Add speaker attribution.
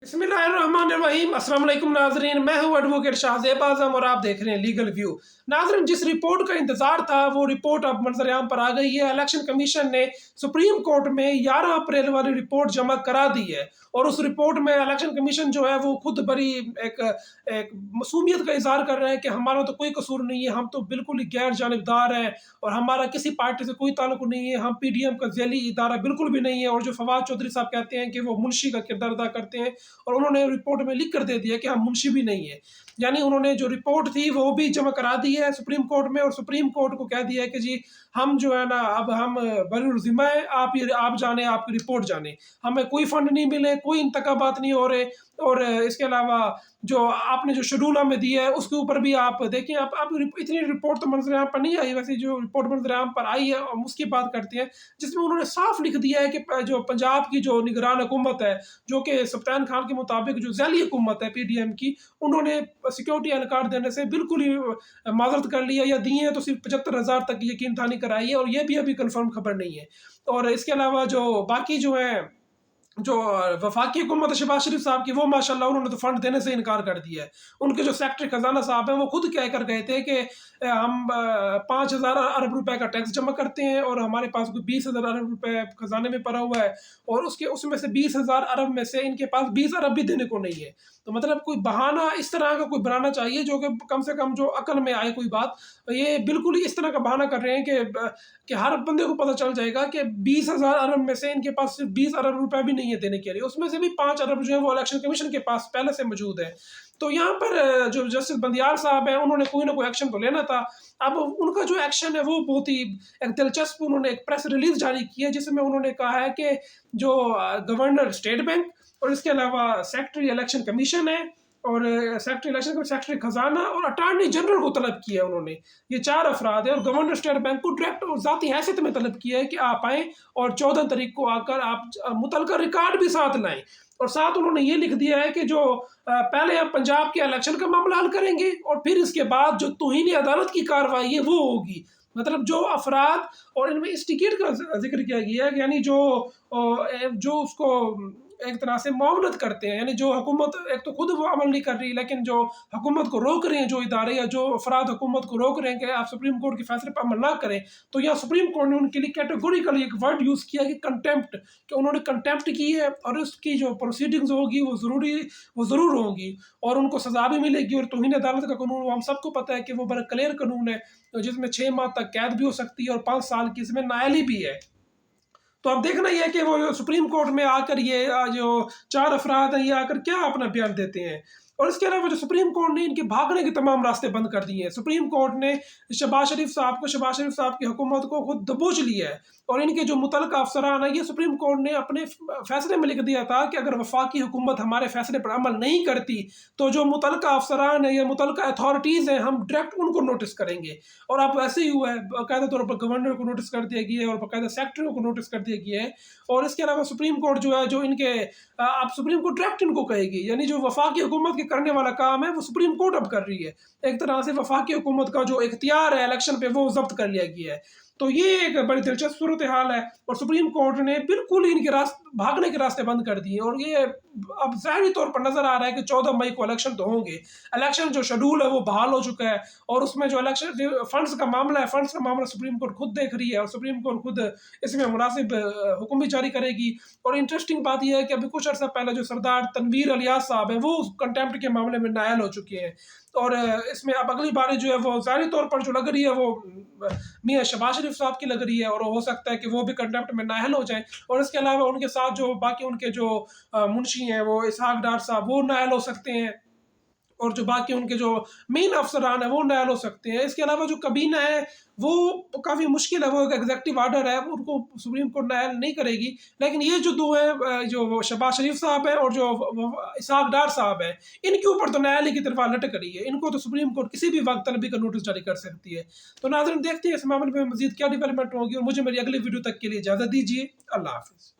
Speaker 1: बिस्मिल्लाहिर्रहमानिर्रहीम। अस्सलाम वालेकुम नाज़रीन, मैं हूँ एडवोकेट शाहज़ेब आज़म और आप देख रहे हैं लीगल व्यू। नाज़रीन, जिस रिपोर्ट का इंतज़ार था वो रिपोर्ट अब मंज़र-ए-आम पर आ गई है। इलेक्शन कमीशन ने सुप्रीम कोर्ट में 11 अप्रैल वाली रिपोर्ट जमा करा दी है और उस रिपोर्ट में इलेक्शन कमीशन जो है वो खुद बड़ी एक एक मासूमियत का इज़हार कर रहा है कि हमारा तो कोई कसूर नहीं है, हम तो बिल्कुल ही गैर जानिबदार हैं और हमारा किसी पार्टी से कोई ताल्लुक नहीं है, हम पीडीएम का ज़ैली इदारा बिल्कुल भी नहीं है। और जो फवाद चौधरी साहब कहते हैं कि वो मुंशी का किरदार अदा करते हैं और उन्होंने रिपोर्ट में लिख कर दे दिया कि हम मुंशी भी नहीं है। यानी उन्होंने जो रिपोर्ट थी वो भी जमा करा दी है सुप्रीम कोर्ट में और सुप्रीम कोर्ट को कह दिया है कि जी हम जो है ना अब हम बरुल ज़िम्मा है, आप जाने, आपकी रिपोर्ट जाने, हमें कोई फंड नहीं मिले, कोई इंतखाबात नहीं हो रहे। और इसके अलावा जो आपने जो शेड्यूल हमें दिया है उसके ऊपर भी आप देखें, आप इतनी रिपोर्ट तो मंजर-ए-आम पर नहीं आई, वैसे जो रिपोर्ट मंजर-ए-आम पर आई है हम उसकी बात करते हैं, जिसमें उन्होंने साफ लिख दिया है कि जो पंजाब की जो निगरान हुकूमत है, जो कि सप्तान खान के मुताबिक जो ज़ैली हुकूमत है पीडीएम की, उन्होंने सिक्योरिटी एहलकार देने से बिल्कुल ही माजरत कर लिया या दिए हैं तो सिर्फ 75,000 तक यकीन दहानी कराई है और ये भी अभी कन्फर्म खबर नहीं है। और इसके अलावा जो बाकी जो है जो वफाकी हुकूमत शहबाज शरीफ साहब की, वो माशाल्लाह उन्होंने तो फंड देने से इनकार कर दिया है। उनके जो सेक्रेटरी खजाना साहब हैं वो खुद कह कर गए थे कि हम 5,000 अरब रुपए का टैक्स जमा करते हैं और हमारे पास कोई 20,000 अरब रुपए खजाने में पड़ा हुआ है और उसमें से 20,000 अरब में से इनके पास 20 अरब भी देने को नहीं है। तो मतलब कोई बहाना इस तरह का कोई बनाना चाहिए जो कि कम से कम जो अकल में आए कोई बात। ये बिल्कुल ही इस तरह का बहाना कर रहे हैं कि हर बंदे को पता चल जाएगा कि 20,000 अरब में से इनके पास सिर्फ 20 अरब रुपए भी नहीं है देने के लिए, उसमें से भी 5 अरब जो है वो इलेक्शन कमीशन के पास पहले से मौजूद है। तो यहाँ पर जो जस्टिस बंदियाल साहब हैं उन्होंने कोई ना कोई एक्शन तो लेना था। अब उनका जो एक्शन है वो बहुत ही एक दिलचस्प, उन्होंने एक प्रेस रिलीज जारी की है जिसमें उन्होंने कहा है कि जो गवर्नर स्टेट बैंक और इसके अलावा सेक्रेटरी इलेक्शन कमीशन है और सेक्रेटरी इलेक्शन का सेक्रेटरी खजाना और अटॉर्नी जनरल को तलब किया है उन्होंने, ये 4 अफराद है और गवर्नर स्टेट बैंक को डायरेक्ट और ज़ाती हैसियत में तलब किया है कि आप आएँ और 14 तारीख को आकर आप मुतलका रिकॉर्ड भी साथ लाएँ। और साथ उन्होंने ये लिख दिया है कि जो पहले आप पंजाब के इलेक्शन का मामला हल करेंगे और फिर इसके बाद जो तौहीन अदालत की कार्रवाई है वो होगी। मतलब जो अफराद, और इनमें इस टिकट का जिक्र किया गया है, यानी जो उसको एक तरह से मुआवनत करते हैं, यानी जो हुकूमत एक तो खुद वो अमल नहीं कर रही लेकिन जो हुकूमत को रोक रहे हैं, जो इदारे या जो अफराद हुकूमत को रोक रहे हैं कि आप सुप्रीम कोर्ट के फैसले पर अमल ना करें, तो यहाँ सुप्रीम कोर्ट ने उनके लिए कैटेगोरिकली एक वर्ड यूज़ किया कि कंटेम्प्ट, कि उन्होंने कंटेम्प्ट की है और उसकी जो प्रोसीडिंग्स होगी वो ज़रूर होंगी और उनको सज़ा भी मिलेगी। और तौहीन अदालत का कानून हम सबको पता है कि वो बड़ा क्लियर कानून है जिसमें 6 माह तक कैद भी हो सकती है और 5 साल की इसमें नाअहली भी है। तो अब देखना ये है कि वो सुप्रीम कोर्ट में आकर ये जो 4 अफराद हैं ये आकर क्या अपना बयान देते हैं। और इसके अलावा जो सुप्रीम कोर्ट ने इनके भागने के तमाम रास्ते बंद कर दिए हैं। सुप्रीम कोर्ट ने शहबाज शरीफ साहब की हुकूमत को खुद दबोच लिया है और इनके जो मुतल्लिका अफसरान है, ये सुप्रीम कोर्ट ने अपने फैसले में लिख दिया था कि अगर वफाकी हुकूमत हमारे फैसले पर अमल नहीं करती तो जो मुतल्लिका अफसरान है या मुतल्लिका अथॉरिटीज़ हैं हम डायरेक्ट उनको नोटिस करेंगे। और अब ऐसे ही हुआ है, बाकायदा तौर पर गवर्नर को नोटिस कर दिया गया है और बाकायदा सेक्रेटरी को नोटिस कर दिया गया है। और इसके अलावा सुप्रीम कोर्ट जो है जो इनके अब सुप्रीम कोर्ट डायरेक्ट इनको कहेगी, यानी जो वफाकी हुकूमत के करने वाला काम है वो सुप्रीम कोर्ट अब कर रही है। एक तरह से वफाकी हुकूमत का जो इख्तियार है इलेक्शन पे वो जब्त कर लिया गया है। तो ये एक बड़ी दिलचस्प सूरत हाल है और सुप्रीम कोर्ट ने बिल्कुल ही इनके भागने के रास्ते बंद कर दिए और ये अब ज़ाहिरी तौर पर नज़र आ रहा है कि 14 मई को इलेक्शन तो होंगे। इलेक्शन जो शेड्यूल है वो बहाल हो चुका है और उसमें जो इलेक्शन फंड्स का मामला है, फंड्स का मामला सुप्रीम कोर्ट खुद देख रही है और सुप्रीम कोर्ट खुद इसमें मुनासिब हुक्म भी जारी करेगी। और इंटरेस्टिंग बात यह है कि अभी कुछ अर्सा पहले जो सरदार तनवीर अलियास साहब हैं वो कंटेम्प्ट के मामले में नायल हो चुके हैं और इसमें अब अगली बारी जो है वो ज़ाहिरी तौर पर जो लग रही है वो मियाँ शहबाज शरीफ साहब की लग रही है और हो सकता है कि वो भी कंटेम्प्ट में नाअहल हो जाएं। और इसके अलावा उनके साथ जो बाकी उनके जो मुंशी हैं वो इसहाक डार साहब वो नाअहल हो सकते हैं और जो बाकी उनके जो मेन अफसरान है वो नाअहल हो सकते हैं। इसके अलावा जो कबीना है वो काफ़ी मुश्किल है, वो एक एग्जेक्टिव आर्डर है, उनको सुप्रीम कोर्ट नाअहल नहीं करेगी। लेकिन ये जो दो हैं जो शहबाज शरीफ साहब हैं और जो इसहाक डार साहब हैं, इनके ऊपर तो नाअहली की तरफ लटक रही है, इनको तो सुप्रीम कोर्ट किसी भी वक्त तलबी का नोटिस जारी कर सकती है। तो नाज़रीन देखते हैं इस मामले में मज़ीद क्या डेवलपमेंट होगी और मुझे मेरी अगली वीडियो तक के लिए इजाज़त दीजिए। अल्लाह हाफ़िज़।